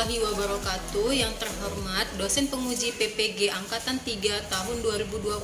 warahmatullahi wabarakatuh. Yang terhormat dosen penguji PPG Angkatan 3 tahun 2021.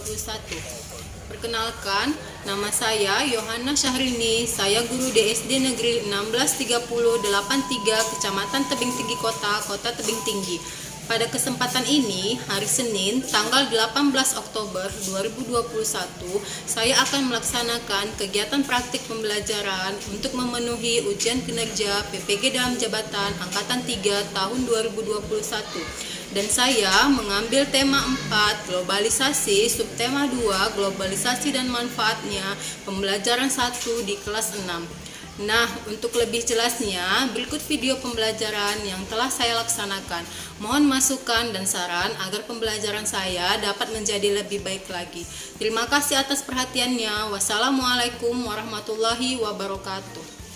Perkenalkan, nama saya Yohana Syahrini. Saya guru DSD Negeri 163083 Kecamatan Tebing Tinggi Kota Tebing Tinggi. Pada kesempatan ini, hari Senin, tanggal 18 Oktober 2021, saya akan melaksanakan kegiatan praktik pembelajaran untuk memenuhi ujian kinerja PPG dalam jabatan Angkatan 3 tahun 2021. Dan saya mengambil tema 4, globalisasi, subtema 2, globalisasi dan manfaatnya, pembelajaran 1 di kelas 6. Nah, untuk lebih jelasnya, berikut video pembelajaran yang telah saya laksanakan. Mohon masukan dan saran agar pembelajaran saya dapat menjadi lebih baik lagi. Terima kasih atas perhatiannya. Wassalamualaikum warahmatullahi wabarakatuh.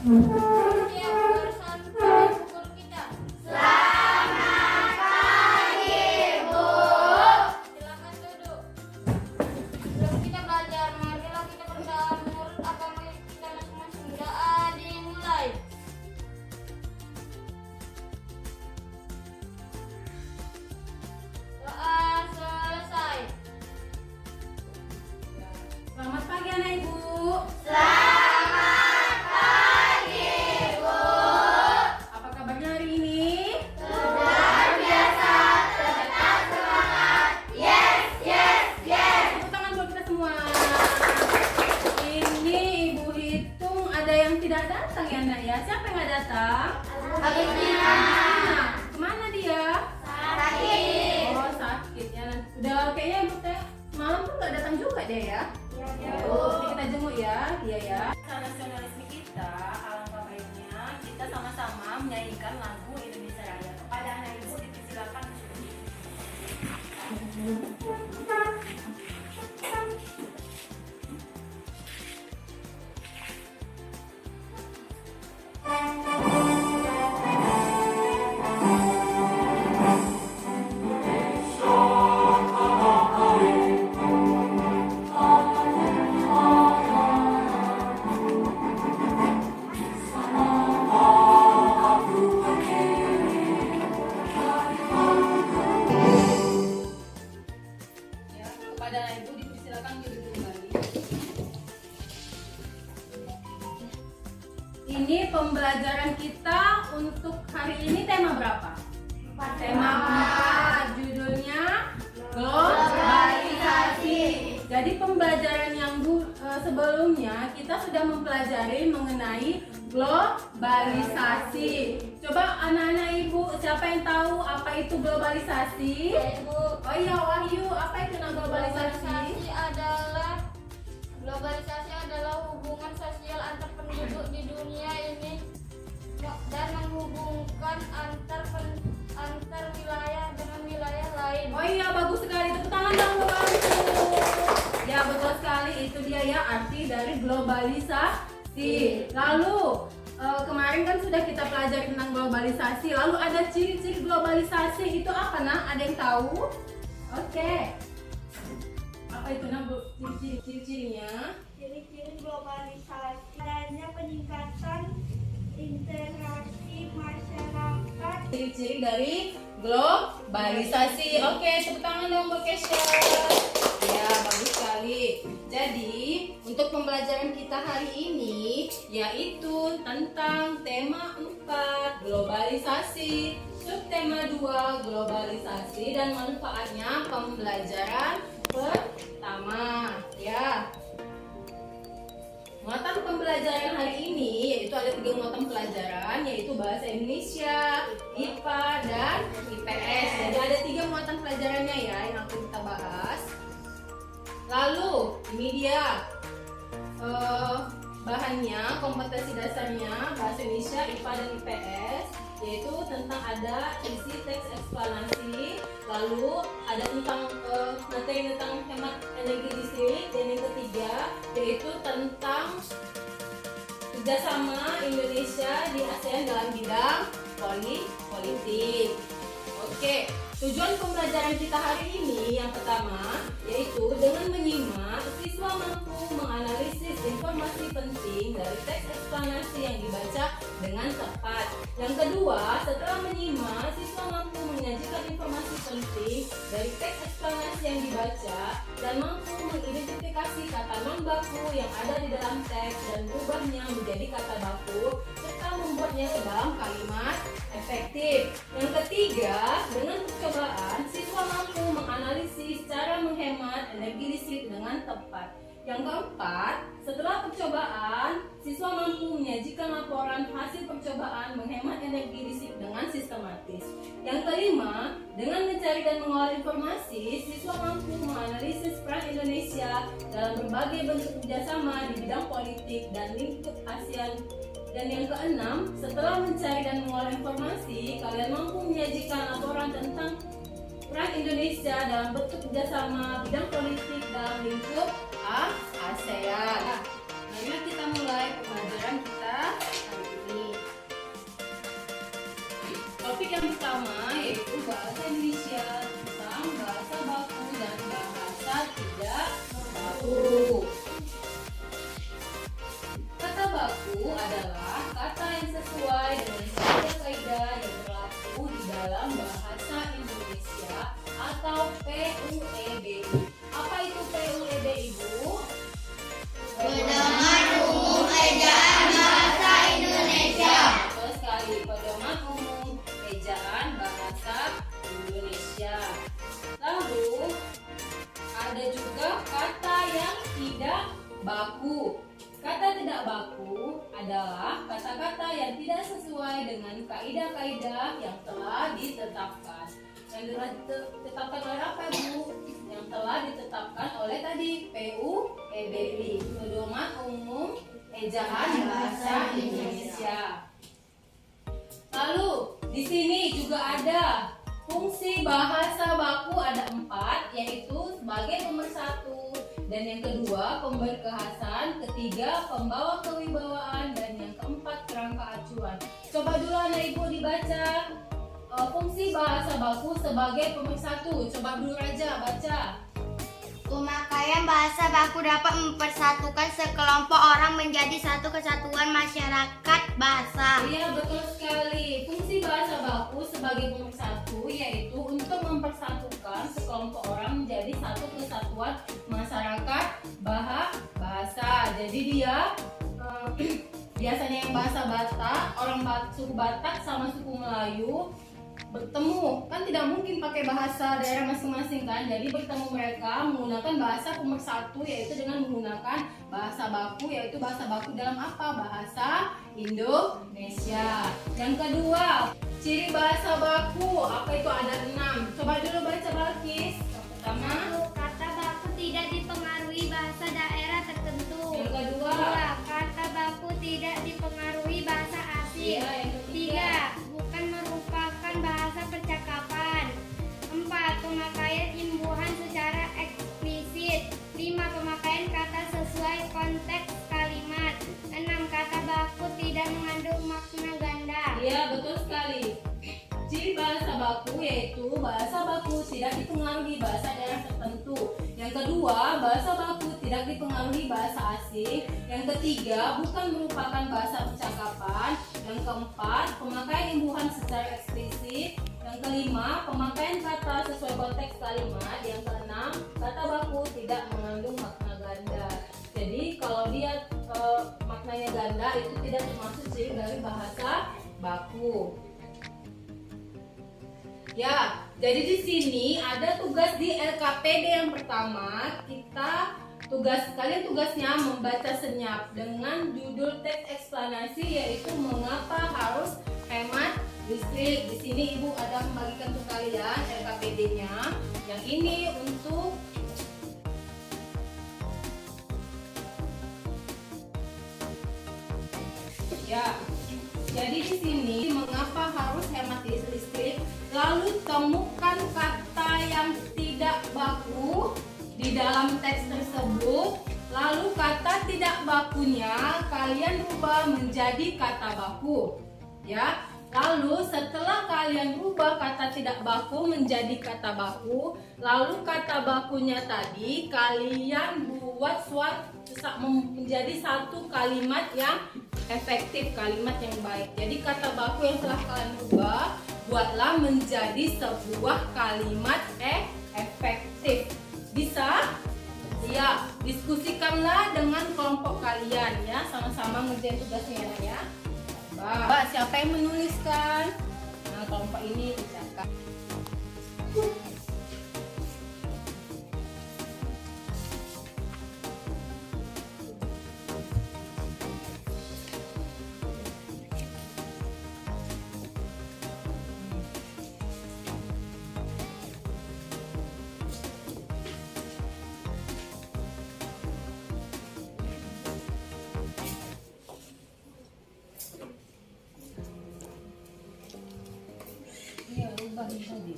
Selamat pagi, Bu. Silakan duduk. Sebelum kita belajar, marilah kita berdoa menurut agama kita masing-masing. Doa dimulai. Doa selesai. Selamat pagi anak ibu. Selamat pagi, Bu. Apa kabarnya hari ini? Luar biasa, tetap semangat. Yes, yes, yes. Tepuk tangan buat kita semua. Ini ibu hitung ada yang tidak datang ya nak ya. Siapa yang nggak datang? Agustina. Nah, kemana dia? Sakit. Oh sakit ya. Udah kayaknya ibu teh malam tuh nggak datang juga dia ya. Oh, nanti kita jenguk ya, dia ya. Nasionalisme kita, alangkah baiknya kita sama-sama menyanyikan lagu Indonesia Raya. Kepada anak ibu dipersilakan. Ya, kepada anak ibu dipersilakan duduk kembali. Ini pembelajaran kita untuk hari ini tema berapa? Tema 4, judulnya globalisasi. Jadi pembelajaran yang sebelumnya kita sudah mempelajari mengenai globalisasi. Coba anak-anak ibu, siapa yang tahu apa itu globalisasi? Ibu. Oh iya Wahyu, apa itu nama globalisasi? Globalisasi adalah hubungan sosial antar penduduk di dunia ini dan menghubungkan antar wilayah dengan wilayah lain. Oh iya, bagus sekali. Tepuk tangan dong buat Wahyu. Ya betul sekali, itu dia ya arti dari globalisasi. Lalu kemarin kan sudah kita pelajari tentang globalisasi. Lalu ada ciri-ciri globalisasi itu apa nak? Ada yang tahu? Oke. Apa itu nak ciri-cirinya? Ciri-ciri globalisasi adanya peningkatan interaksi masyarakat. Ciri-ciri dari globalisasi. Oke, tepuk tangan dong buat Kesha. Ya, bagus sekali. Jadi, untuk pembelajaran kita hari ini yaitu tentang tema 4, globalisasi, subtema 2, globalisasi dan manfaatnya, pembelajaran pertama, ya. Muatan pembelajaran hari ini yaitu ada 3 muatan pelajaran, yaitu bahasa Indonesia, IPA, dan IPS. Jadi ada 3 muatan pelajarannya ya yang akan kita bahas. Lalu ini dia bahannya, kompetensi dasarnya bahasa Indonesia, IPA, dan IPS, yaitu tentang ada isi teks eksplanasi, lalu ada tentang materi tentang hemat energi listrik, dan yang ketiga yaitu tentang kerjasama Indonesia di ASEAN dalam bidang politik. Oke, tujuan pembelajaran kita hari ini yang pertama yaitu dengan menyimak siswa mampu menganalisis informasi penting dari teks eksplanasi yang dibaca dengan tepat. Yang kedua, setelah menyimak siswa mampu menyajikan informasi penting dari teks eksplanasi yang dibaca dan mampu mengidentifikasi kata non baku yang ada di dalam teks dan berubahnya menjadi kata baku serta membuatnya ke dalam kalimat efektif. Yang ketiga, dengan percobaan siswa mampu menganalisis cara menghemat energi listrik dengan tepat. Yang keempat, setelah percobaan, siswa mampu menyajikan laporan hasil percobaan menghemat energi listrik dengan sistematis. Yang kelima, dengan mencari dan mengolah informasi, siswa mampu menganalisis peran Indonesia dalam berbagai bentuk kerjasama di bidang politik dan lingkup ASEAN. Dan yang keenam, setelah mencari dan mengolah informasi, kalian mampu menyajikan laporan tentang peran Indonesia dalam bentuk kerjasama bidang politik dalam lingkup ASEAN. Nah, marilah kita mulai pembelajaran kita hari ini. Topik yang pertama yaitu bahasa Indonesia tentang bahasa baku dan bahasa tidak baku. Kata baku adalah kata yang sesuai dengan kaidah-kaidah yang berlaku di dalam bahasa Indonesia atau PUEB. Apa itu PUEB, Ibu? Pedoman Umum Ejaan Bahasa Indonesia. Betul sekali, pedoman umum ejaan bahasa Indonesia. Lalu ada juga kata yang tidak baku. Kata tidak baku adalah kata-kata yang tidak sesuai dengan kaidah-kaidah yang telah ditetapkan. Yang telah ditetapkan oleh apa, Bu? Yang telah ditetapkan oleh tadi PUEB, Pedoman Umum Ejaan Bahasa Indonesia. Lalu di sini juga ada fungsi bahasa baku, ada 4, yaitu sebagai pemersatu, dan yang kedua pemberi kekhasan, ketiga pembawa kewibawaan, dan yang keempat kerangka acuan. Coba dulu anak ibu dibaca fungsi bahasa baku sebagai pemersatu. Coba dulu Raja baca. Pemakaian bahasa baku dapat mempersatukan sekelompok orang menjadi satu kesatuan masyarakat bahasa. Iya, betul sekali. Fungsi bahasa baku sebagai pemersatu yaitu untuk mempersatukan sekelompok orang menjadi satu kesatuan masyarakat bahasa. Jadi dia biasanya yang bahasa Batak, orang suku Batak sama suku Melayu bertemu, kan tidak mungkin pakai bahasa daerah masing-masing kan, jadi bertemu mereka menggunakan bahasa pemersatu yaitu dengan menggunakan bahasa baku, yaitu bahasa baku dalam apa? Bahasa Indonesia. Yang kedua, ciri bahasa baku apa itu? Ada 6. Coba dulu baca Balkis. Yang pertama, Kata baku tidak dipengaruhi bahasa daerah tertentu. yang kedua, Kata baku tidak dipengaruhi bahasa asing. iya, yang ketiga, 3. Bukan merupakan bahasa percakapan. 4. Pemakaian imbuhan secara eksplisit. 5. Pemakaian kata sesuai konteks kalimat. 6. Kata baku tidak mengandung makna ganda. iya betul sekali. Ciri bahasa baku yaitu bahasa baku tidak dipengaruhi bahasa daerah tertentu. Yang kedua, bahasa baku tidak dipengaruhi bahasa asing. Yang ketiga, bukan merupakan bahasa percakapan. Yang keempat, pemakaian imbuhan secara eksplisit. Yang kelima, pemakaian kata sesuai konteks kalimat. Yang keenam, kata baku tidak mengandung makna ganda. Jadi kalau dia maknanya ganda itu tidak termasuk ciri dari bahasa baku. Ya, jadi di sini ada tugas di LKPD yang pertama, kita Tugasnya membaca senyap dengan judul teks eksplanasi yaitu mengapa harus hemat listrik. Di sini Ibu ada membagikan untuk kalian LKPD-nya. Yang ini untuk ya. Jadi di sini mengapa harus hemat listrik? Lalu temukan kata yang tidak baku di dalam teks tersebut. Lalu kata tidak bakunya kalian rubah menjadi kata baku. Ya. Lalu setelah kalian rubah kata tidak baku menjadi kata baku, lalu kata bakunya tadi kalian buat menjadi satu kalimat yang efektif, kalimat yang baik. Jadi kata baku yang telah kalian rubah buatlah menjadi sebuah kalimat efektif. Bisa? Ya, diskusikanlah dengan kelompok kalian ya, sama-sama ngerjain tugasnya ya. Mbak, siapa yang menuliskan? Nah, kelompok ini dicatat. Tadi.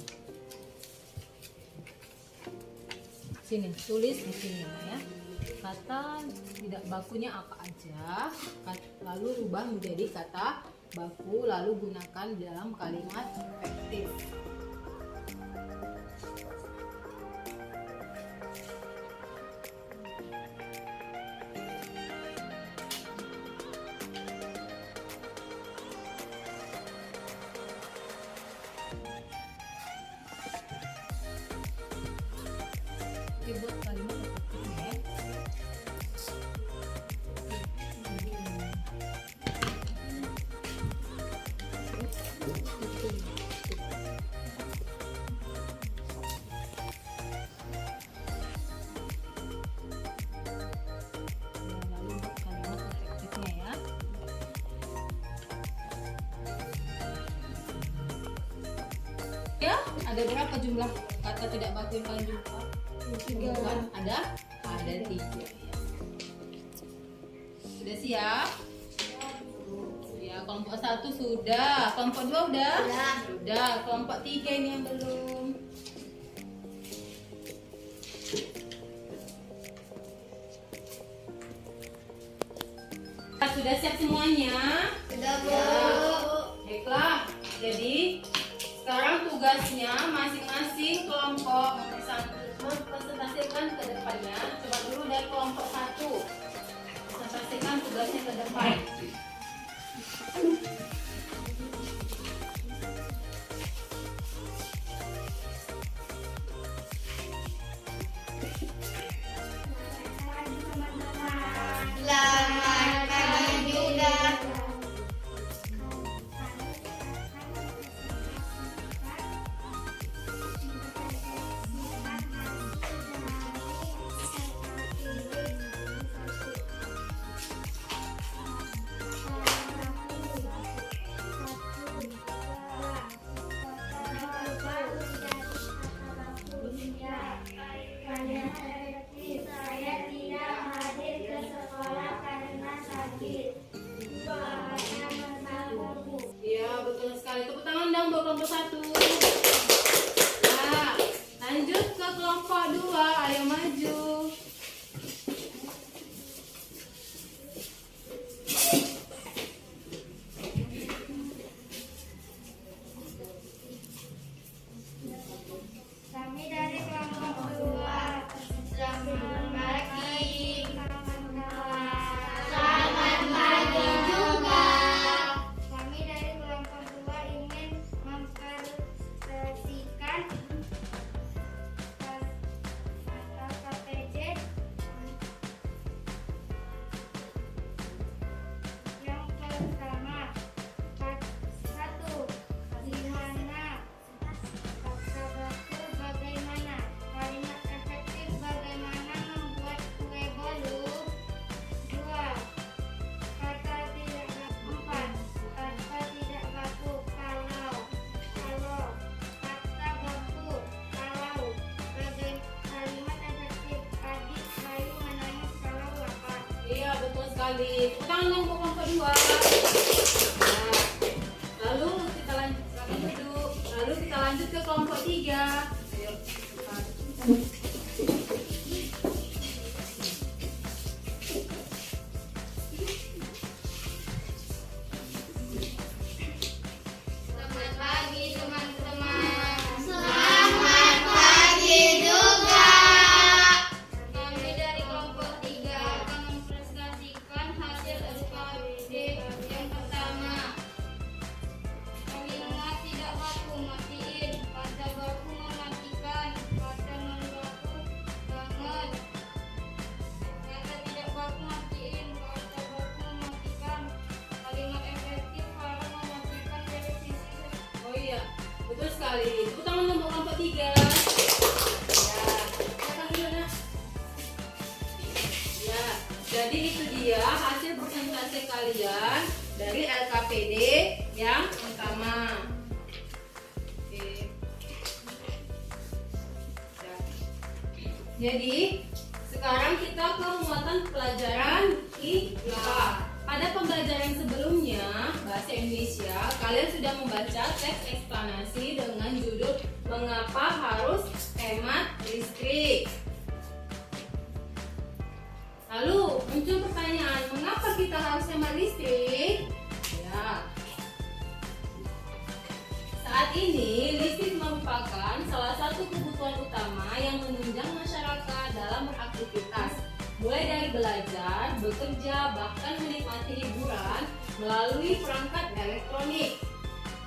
Sini, tulis di sini ya. Kata tidak bakunya apa aja, lalu rubah menjadi kata baku, lalu gunakan dalam kalimat efektif. Buat kalimat efektifnya ya. Lalu buat kalimat efektifnya ya. Ya, ada berapa jumlah kata tidak baku yang kalian jumpa? Bukan, ada 3 ya. Sudah siap? Ya, kelompok 1 sudah, kelompok 2 udah? Sudah, kelompok 3 ini yang belum. Sudah siap semuanya? Sudah, Bu. Baiklah, jadi sekarang tugasnya masing-masing kelompok presentasikan ke depannya. Coba dulu dari kelompok 1 presentasikan tugasnya ke depan. Selamat pagi juga. Saya tidak hadir ke sekolah karena sakit. Ya, betul sekali. Tepuk tangan dong buat kelompok 1. Nah, lanjut ke kelompok 2. Ayo maju. Kami dari kelompok 2. Selamat pagi. Selamat pagi juga. Kami dari kelompok 2 ingin mempresentasikan KPJ yang pertama. 1. Di mana kata baku bagaimana? Kalimat efektif bagaimana membuat kue sekali. Tepuk tangan dong buat kelompok 2. Nah, lalu kita lanjut, silakan duduk. Lalu kita lanjut ke kelompok 3. Ayo. Selamat pagi teman-teman. Selamat pagi juga. Kami dari kelompok 3 akan mempresentasikan hasil LKPD yang pertama. Kalimat tidak baku matiin, kata baku mematikan, kata non baku banget. Kata tidak baku matiin, kata baku mematikan. Kalimat efektif kalau mematikan televisi. Oh iya, betul sekali. Tepuk tangan dong buat kelompok 3. Ya, silakan dulu Nak. Ya, jadi itu dia hasil presentasi kalian dari LKPD yang pertama. Oke. Ya. Jadi sekarang kita ke muatan pelajaran IPA. Pada pembelajaran sebelumnya bahasa Indonesia, kalian sudah membaca teks eksplanasi dengan judul Mengapa Harus Hemat Listrik. Lalu muncul pertanyaan, mengapa kita harus hemat listrik? Ya. Saat ini listrik merupakan salah satu kebutuhan utama yang menunjang masyarakat dalam beraktivitas, mulai dari belajar, bekerja, bahkan menikmati hiburan melalui perangkat elektronik.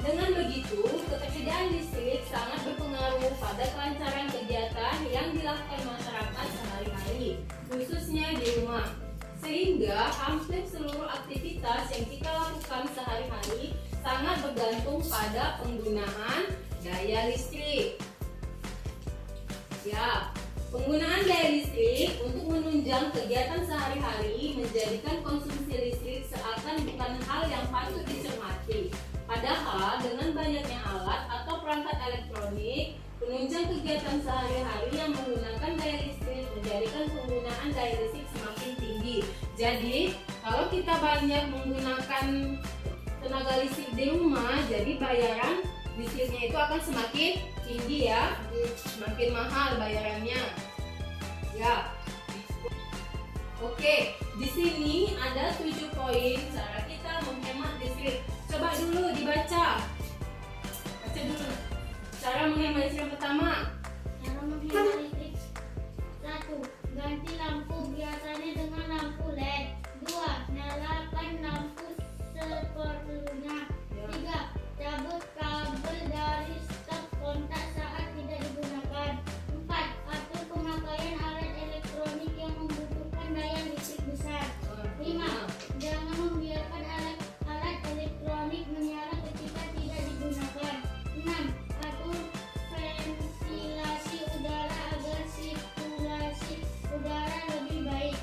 Dengan begitu, ketersediaan listrik sangat berpengaruh pada kelancaran kegiatan yang dilakukan masyarakat sehari-hari, khususnya di rumah. Sehingga hampir seluruh aktivitas yang kita lakukan sehari-hari sangat bergantung pada penggunaan daya listrik. Ya, penggunaan daya listrik untuk menunjang kegiatan sehari-hari menjadikan konsumsi listrik seakan bukan hal yang patut dicermati. Padahal dengan banyaknya alat atau perangkat elektronik, penunjang kegiatan sehari-hari yang menggunakan daya listrik menjadikan penggunaan daya listrik semakin tinggi. Jadi, kalau kita banyak menggunakan tenaga listrik di rumah, jadi bayaran listriknya itu akan semakin tinggi ya, semakin mahal bayarannya. Ya. Oke, di sini ada 7 poin cara kita menghemat listrik. Coba dulu dibaca. Baca dulu. Cara menghemat listrik yang pertama. Cara menghemat listrik. 1. Ganti lampu biasanya dengan lampu LED. 2. Nyalakan lampu seperlunya. 3. Cabut kabel dari stop kontak saat tidak digunakan. 4. Atur pemakaian alat elektronik yang membutuhkan daya listrik besar. 5. Jangan membiarkan alat elektronik menyala ketika tidak digunakan. 6. Atur ventilasi udara agar sirkulasi udara lebih baik.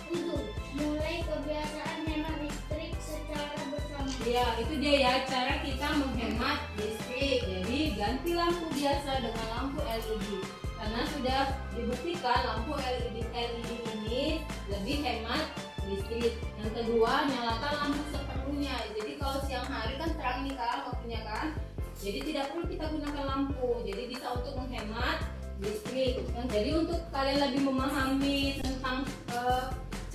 7. Mulai kebiasaan hemat listrik secara bersama. Ya, itu dia ya cara kita menghemat listrik. Jadi ganti lampu biasa dengan lampu LED. Karena sudah dibuktikan lampu LED ini lebih hemat listrik. Yang kedua, nyalakan lampu seperlunya. Jadi kalau siang hari kan terang nih kan waktunya kan. Jadi tidak perlu kita gunakan lampu. Jadi bisa untuk menghemat listrik. Jadi untuk kalian lebih memahami tentang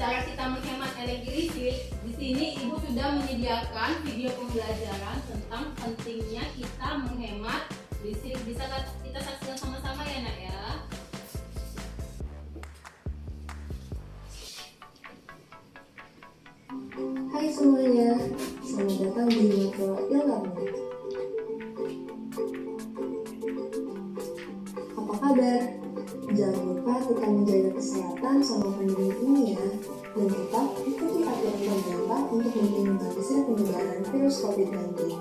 cara kita menghemat energi listrik, di sini Ibu sudah menyediakan video pembelajaran tentang pentingnya kita menghemat listrik. Bisa kita saksikan sama-sama ya Nak ya. Hai semuanya, selamat datang di Makro Ilmu. Apa kabar? Jangan lupa tetap menjaga kesehatan sama pandemi ini ya, dan tetap ikuti aturan pemerintah untuk meminimalisir penyebaran virus COVID-19.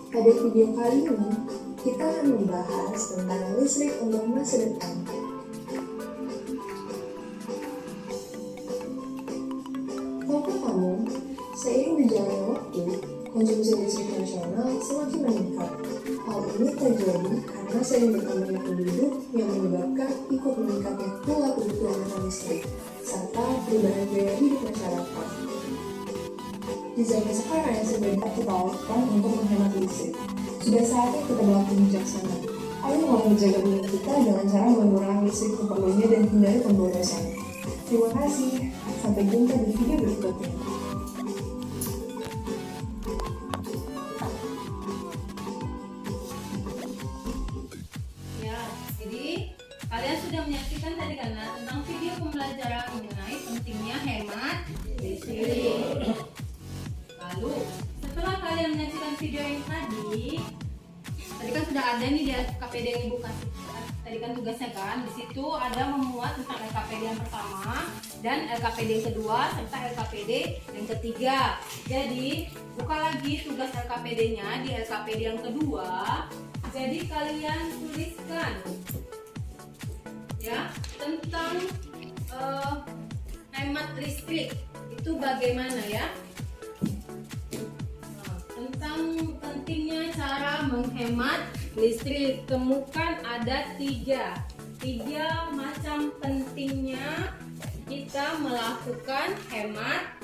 Pada video kali ini, kita akan membahas tentang listrik untuk masa depan. Tahukah kamu, seiring berjalannya waktu, konsumsi listrik nasional semakin meningkat. Hal ini terjadi karena sering bertambahnya penduduk yang menyebabkan ikut meningkatnya pula kebutuhan akan listrik, serta perubahan gaya hidup masyarakat. Di zaman sekarang yang sebaiknya kita lakukan untuk menghemat listrik. Sudah saatnya kita berlaku bijaksana. Ayo mulai menjaga bumi kita dengan cara mengurangi listrik seperlunya dan hindari pemborosan. Terima kasih. Sampai jumpa di video berikutnya. Ya, jadi kalian sudah menyaksikan tadi kan tentang video pembelajaran mengenai pentingnya hemat listrik. Lalu setelah kalian menyaksikan video yang tadi kan sudah ada nih di LKPD yang ibu kasih tadi kan tugasnya kan. Di situ ada memuat tentang LKPD yang pertama dan LKPD yang kedua serta LKPD yang ketiga. Jadi buka lagi tugas LKPD-nya di LKPD yang kedua. Jadi kalian tuliskan ya tentang hemat listrik itu bagaimana ya. Tentang pentingnya cara menghemat listrik, temukan ada tiga macam pentingnya kita melakukan hemat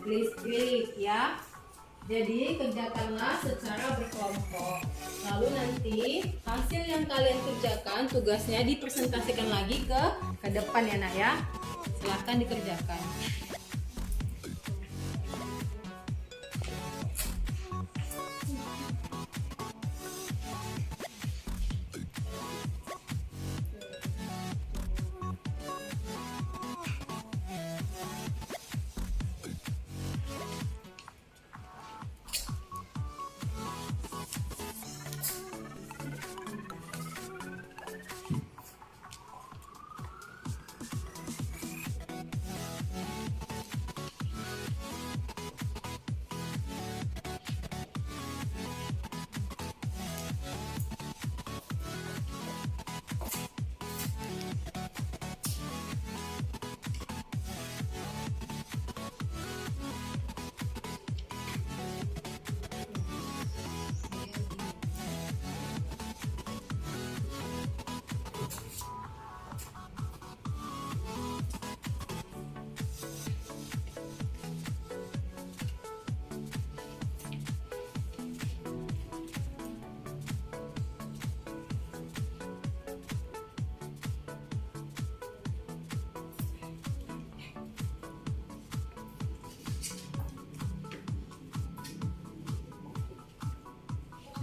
listrik ya. Jadi kerjakanlah secara berkelompok. Lalu nanti hasil yang kalian kerjakan tugasnya dipresentasikan lagi ke depan ya nak ya. Silahkan dikerjakan.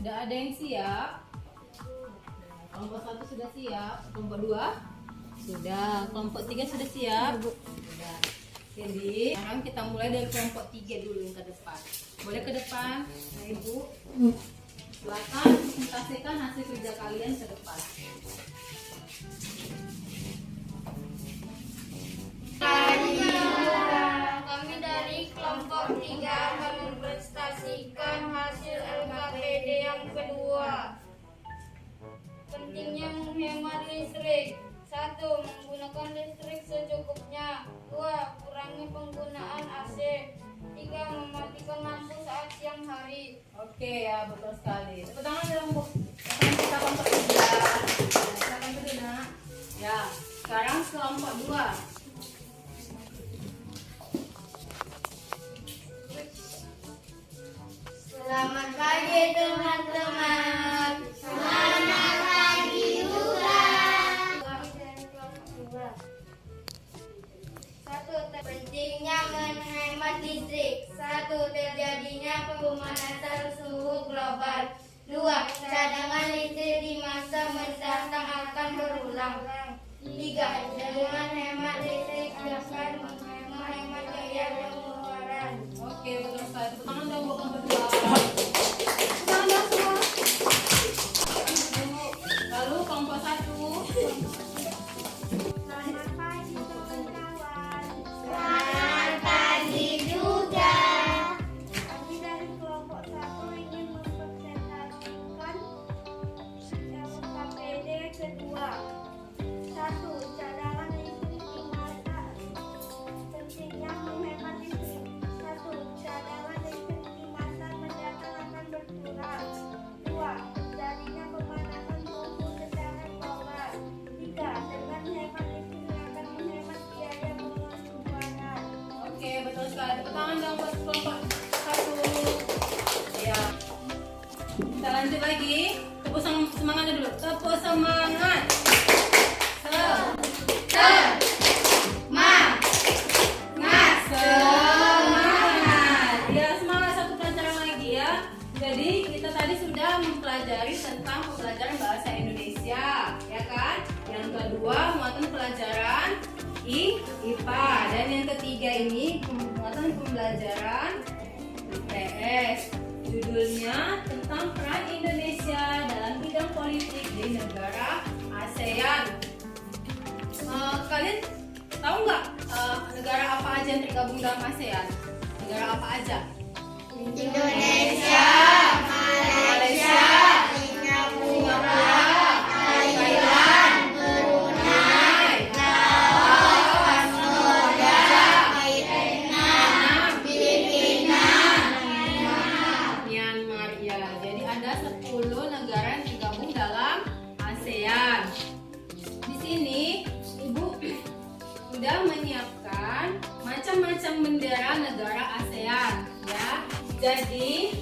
Sudah ada yang siap? Kelompok 1 sudah siap, kelompok 2 sudah, kelompok 3 sudah siap. Sudah. Jadi sekarang kita mulai dari kelompok 3 dulu yang ke depan. Boleh ke depan, nah ibu. Silakan presentasikan hasil kerja kalian ke depan. Kami dari kelompok 3 akan mempresentasikan hasil LKPD yang kedua. Pentingnya menghemat listrik. 1. Menggunakan listrik secukupnya. 2. Kurangi penggunaan AC. 3. Mematikan lampu saat siang hari. Oke ya, betul sekali. Tepuk tangan dong bu. Kita kelompok 3. Silakan dulu nak. Ya, sekarang kelompok 2. Selamat pagi teman-teman. Selamat pagi juga. Kami dari kelompok 2. 1. Pentingnya menghemat listrik. 1. Terjadinya pemanasan suhu global. 2. Cadangan listrik di masa mendatang akan berulang. 3. Dengan hemat listrik akan menghemat biaya pengeluaran. Oke, betul sekali. Tepuk tangan dong buat kelompok 2. Tepuk tangan semua. Lalu kelompok 1. Selamat pagi kawan-kawan. Selamat pagi juga. Kami dari kelompok 1 ingin mempresentasikan LKPD kedua. 1. Cadangan listrik di masa pentingnya menghemat listrik. 1. Cadangan listrik di masa mendatang akan berkurang. 2. Terjadinya lagi. Tepuk semangatnya dulu. Tepuk semangat. Semangat. Ya, semangat. Satu pelajaran lagi ya. Jadi kita tadi sudah mempelajari tentang pembelajaran bahasa Indonesia, ya kan? Yang kedua muatan pelajaran IPA, dan yang ketiga ini muatan pembelajaran IPS. Judulnya tentang peran Indonesia dalam bidang politik di negara ASEAN. Kalian tahu nggak negara apa aja yang tergabung dalam ASEAN? Negara apa aja? Indonesia, Malaysia, Singapura, Thailand, Brunei, Laos, Kamboja, Vietnam, Filipina, Myanmar ya. Jadi ada 10 negara yang tergabung dalam ASEAN. Di sini Ibu sudah menyiapkan macam-macam bendera negara ASEAN ya. Jadi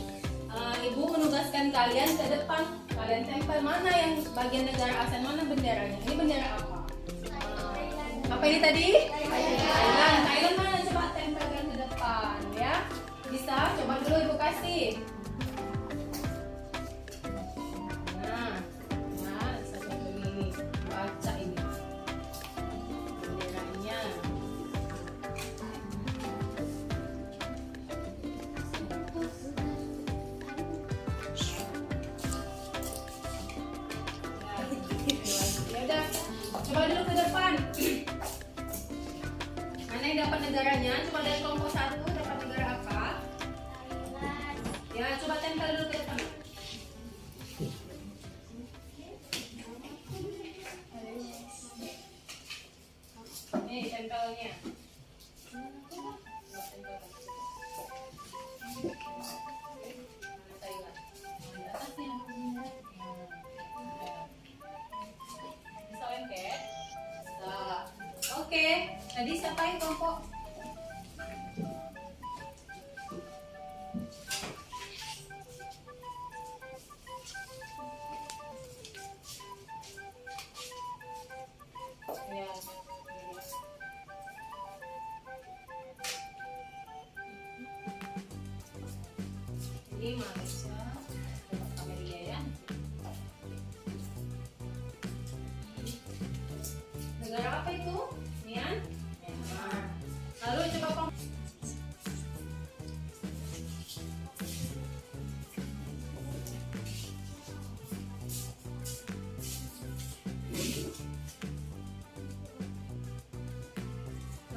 Ibu menugaskan kalian ke depan, kalian tempel mana yang bagian negara ASEAN, mana benderanya. Ini bendera apa? Apa ini tadi? Thailand. Thailand mana, coba tempelkan ke depan ya. Bisa? Coba dulu Ibu kasih. Nah, seperti ini. Baca ini benderanya. Ya udah, coba dulu ke depan. Mana yang dapat negaranya? Coba dari kelompok 1 dapat negara apa? Ya, coba tempel dulu ke depan. Nih tempelnya. Thailand. Di atasnya. Bisa lengket? Bisa. Oke, tadi siapa yang kelompok? Ya. Ini Malaysia, coba kamera dia ya. Negara apa itu? Myanmar. Lalu coba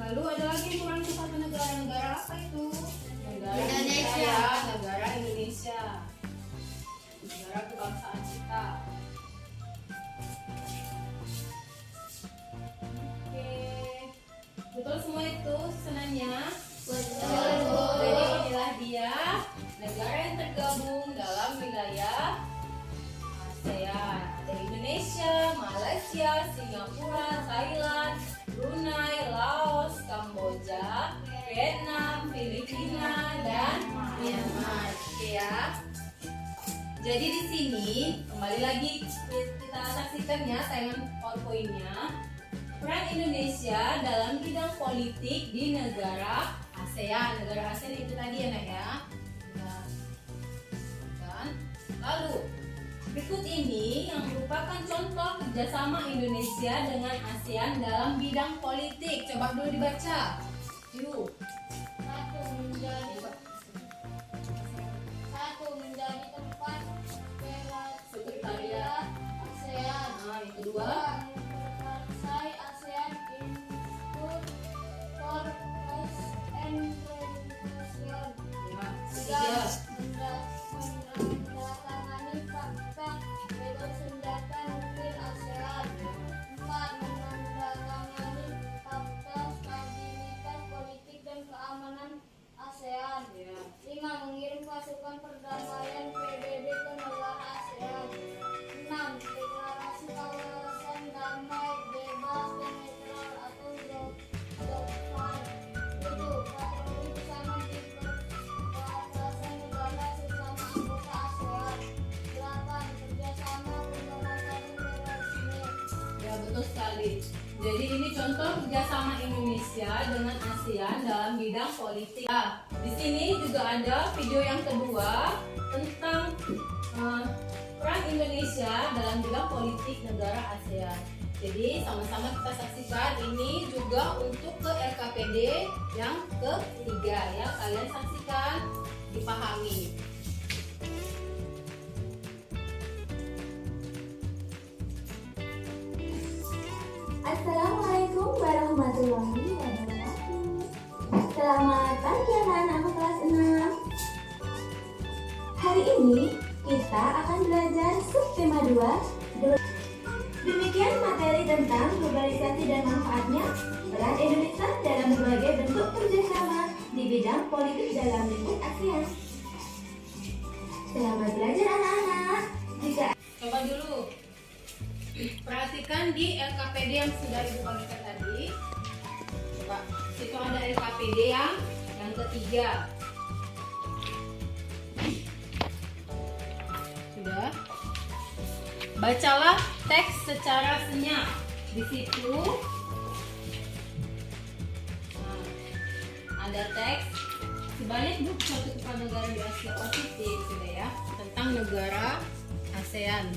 lalu ada lagi yang kurang satu negara. Negara apa itu? Negara Indonesia. Negara Indonesia. Negara kebangsaan kita. Oke. Betul semua itu susunannya? Betul, Bu. Jadi inilah dia negara yang tergabung dalam wilayah ASEAN. Ada Indonesia, Malaysia, Singapura, Thailand, Brunei, Laos, Kamboja, Vietnam, Filipina, dan Myanmar. Oke ya. Jadi di sini kembali lagi kita saksikan ya tayangan PowerPoint-nya. Peran Indonesia dalam bidang politik di negara ASEAN. Negara ASEAN itu tadi ya Nak ya. Kan? Lalu berikut ini yang merupakan contoh kerjasama Indonesia dengan ASEAN dalam bidang politik. Coba dulu dibaca. Yuk. Satu menjadi tempat sekretariat ASEAN. Nah, yang kedua. Memperkuat ASEAN Institute for Peace and Reconciliation. Ya, Tiga, ketiga. menandatangani fakta bebas senjata nuklir ASEAN. Empat, menandatangani fakta stabilitas politik dan keamanan ASEAN. Ya. betul sekali. Jadi ini contoh kerjasama Indonesia dengan ASEAN dalam bidang politik. Nah, di sini juga ada video yang kedua tentang peran Indonesia dalam bidang politik negara ASEAN. Jadi sama-sama kita saksikan, ini juga untuk ke LKPD yang ketiga ya. Kalian saksikan, dipahami. Assalamualaikum warahmatullahi wabarakatuh. Selamat pagi anak-anakku kelas 6. Hari ini kita akan belajar subtema 2. Demikian materi tentang globalisasi dan manfaatnya, peran Indonesia dalam berbagai bentuk kerjasama di bidang politik dalam lingkup ASEAN. Selamat belajar anak-anak. Coba dulu perhatikan di LKPD yang sudah Ibu bagikan tadi. Coba, situ ada LKPD yang ketiga. Sudah. Bacalah teks secara senyap. Di situ ada teks sebanyak 21 kepala negara di Asia Pasifik, sudah ya, tentang negara ASEAN.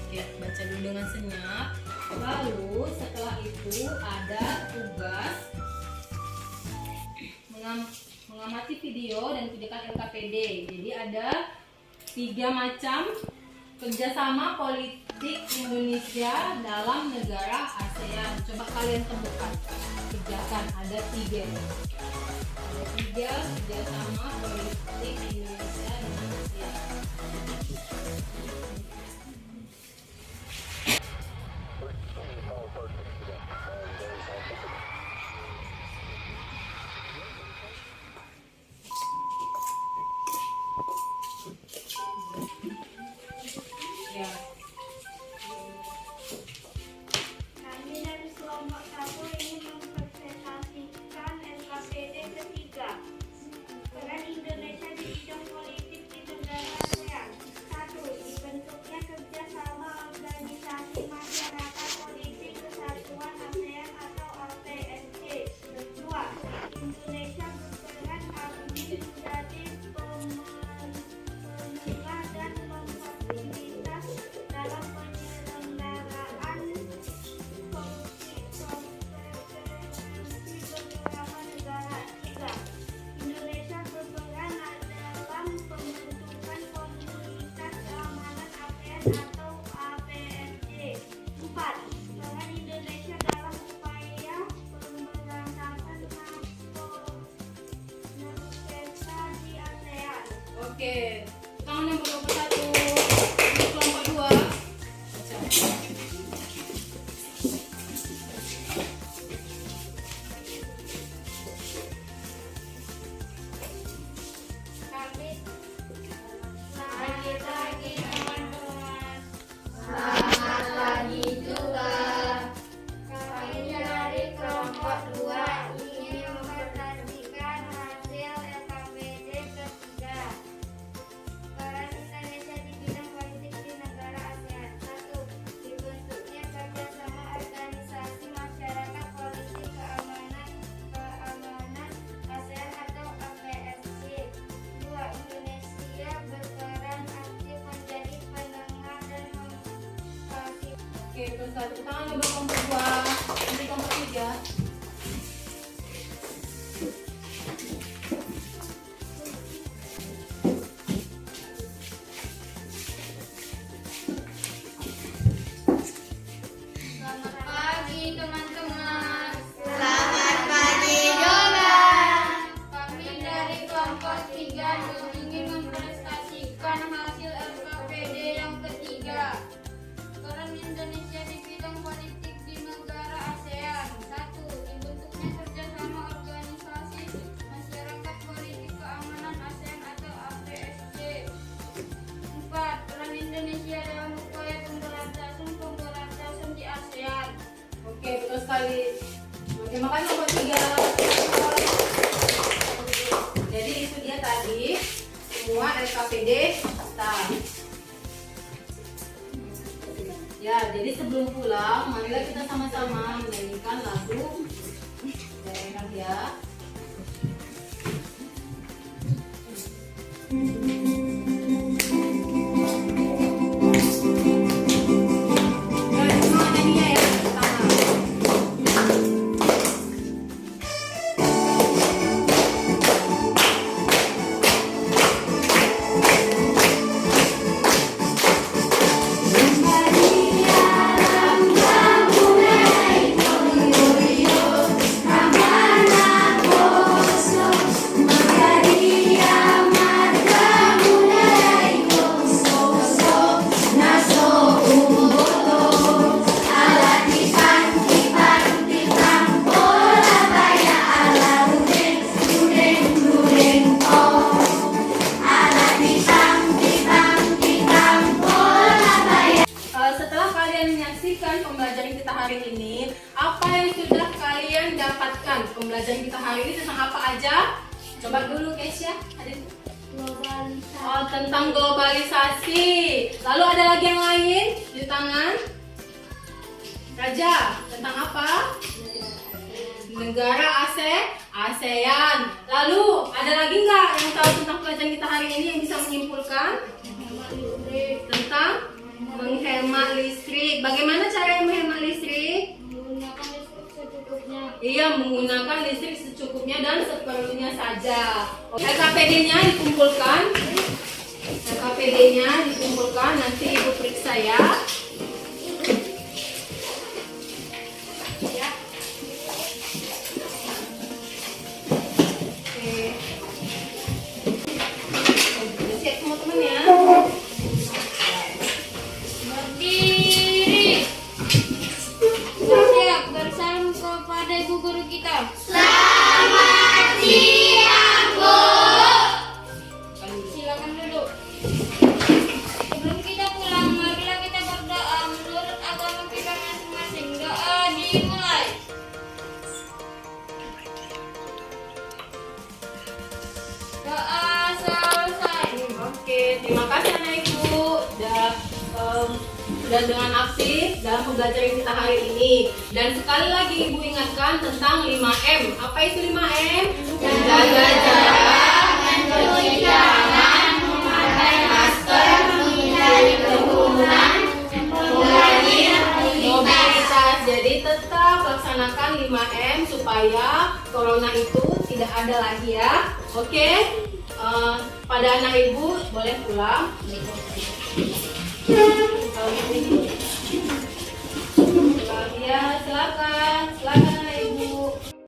Oke, baca dulu dengan senyap. Lalu setelah itu ada tugas mengamati video dan videokan LKPD. Jadi ada 3 macam kerjasama politik Indonesia dalam negara ASEAN. Coba kalian temukan, kerjakan. Ada 3. Ada 3 kerjasama politik Indonesia dengan ASEAN. Ya. Kami dari kelompok 1 ingin mempresentasikan LKPD ketiga. Peran Indonesia di bidang politik di negara ASEAN. 1. Dibentuknya kerjasama organisasi masyarakat politik kesatuan ASEAN atau APSC. 2. Indonesia berperan aktif menjadi pemula dan memfasilitas dalam penyelenggaraan konferensi beberapa negara. 3. Indonesia berperan dalam pembentukan komunitas keamanan ASEAN atau APSC. 4. Peran Indonesia dalam upaya pemberantasan narkotika di ASEAN. Oke, tangan nomor 21 untuk kelompok 2. Baca. Kami selamat pagi teman-teman. Selamat pagi juga. Kami dari kelompok 2 ingin mempresentasikan hasil LKPD ketiga. Peran Indonesia di bidang politik di negara ASEAN. 1. Dibentuknya kerjasama organisasi masyarakat politik keamanan ASEAN atau APSC. 2. Indonesia berperan aktif menjadi penengah dan memfasilitasi. Oke, terus tepuk tangan untuk kelompok 2. Nanti kelompok 3. Selamat pagi teman-teman. Selamat pagi juga. Kami dari kelompok 3 ingin mempresentasikan hasil LKPD yang ketiga. Peran Indonesia di bidang politik di negara ASEAN. 1. Dibentuknya kerjasama organisasi masyarakat politik keamanan ASEAN atau APSC. 4. Peran Indonesia dalam upaya pemberantasan di ASEAN. Oke, betul sekali. Oke, makanya nomor 3. Jadi itu dia tadi semua LKPD kita. Ya, jadi sebelum pulang, marilah kita sama-sama menyanyikan lagu daerah ya. Ya, semua nyanyinya ya, pertama. Setelah kalian menyaksikan pembelajaran kita hari ini, apa yang sudah kalian dapatkan? Pembelajaran kita hari ini tentang apa aja? Coba dulu Keisha. Globalisasi. Oh, tentang globalisasi. Lalu ada lagi yang lain di tangan? Raja, tentang apa? Negara ASEAN. Lalu ada lagi nggak yang tahu tentang pelajaran kita hari ini yang bisa menyimpulkan? Tentang menghemat listrik. Bagaimana cara menghemat listrik? Menggunakan listrik secukupnya. Iya, menggunakan listrik secukupnya dan seperlunya saja. LKPD-nya dikumpulkan. LKPD-nya dikumpulkan, nanti Ibu periksa ya. Ya. Oke. Udah siap semua teman ya? Berdiri. Siap, bersalam kepada ibu guru kita. Silakan duduk. Sebelum kita pulang, marilah kita berdoa menurut agama kita masing-masing. Doa dimulai. Doa selesai. Oke, terima kasih anak ibu sudah dengan aktif dalam pembelajaran kita hari ini. Dan sekali lagi ibu ingatkan tentang 5M. Apa itu 5M? Menjaga jarak, mencuci tangan, memakai masker, menghindari kerumunan, mengurangi mobilitas. Jadi tetap laksanakan 5M supaya corona itu tidak ada lagi ya. Oke, pada anak ibu boleh pulang. Ya, silakan.